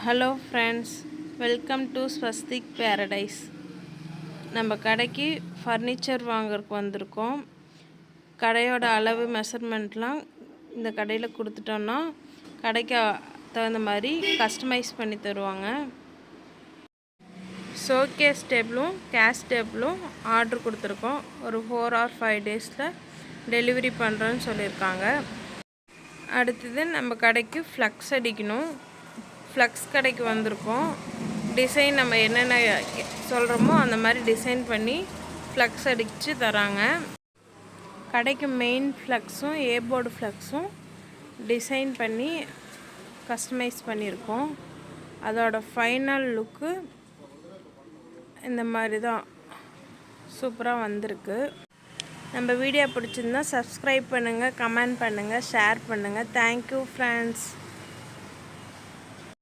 Hello friends, welcome to Swastik paradise. நம்ம கடைக்கு furniture வாங்குறதுக்கு வந்திருக்கோம். கடையோட அளவு மெஷர்மெண்ட்லாம் இந்த கடையில் கொடுத்துட்டோன்னா கடைக்கு தகுந்த மாதிரி கஸ்டமைஸ் பண்ணி தருவாங்க. ஷோகேஸ் டேபிளும் கேஷ் டேபிளும் ஆர்டர் கொடுத்துருக்கோம். ஒரு 4 or 5 days டெலிவரி பண்ணுறோன்னு சொல்லியிருக்காங்க. அடுத்தது நம்ம கடைக்கு ஃப்ளக்ஸ் அடிக்கணும். ஃப்ளக்ஸ் கடைக்கு வந்திருக்கோம். டிசைன் நம்ம என்னென்ன சொல்கிறோமோ அந்த மாதிரி டிசைன் பண்ணி ஃப்ளக்ஸ் அடித்து தராங்க. கடைக்கு மெயின் ஃப்ளக்ஸும் ஏபோர்டு ஃப்ளக்ஸும் டிசைன் பண்ணி கஸ்டமைஸ் பண்ணியிருக்கோம். அதோட ஃபைனல் லுக்கு இந்த மாதிரி தான் சூப்பராக வந்திருக்கு. நம்ம வீடியோ பிடிச்சிருந்தா சப்ஸ்கிரைப் பண்ணுங்கள், கமெண்ட் பண்ணுங்கள், ஷேர் பண்ணுங்கள். Thank you friends.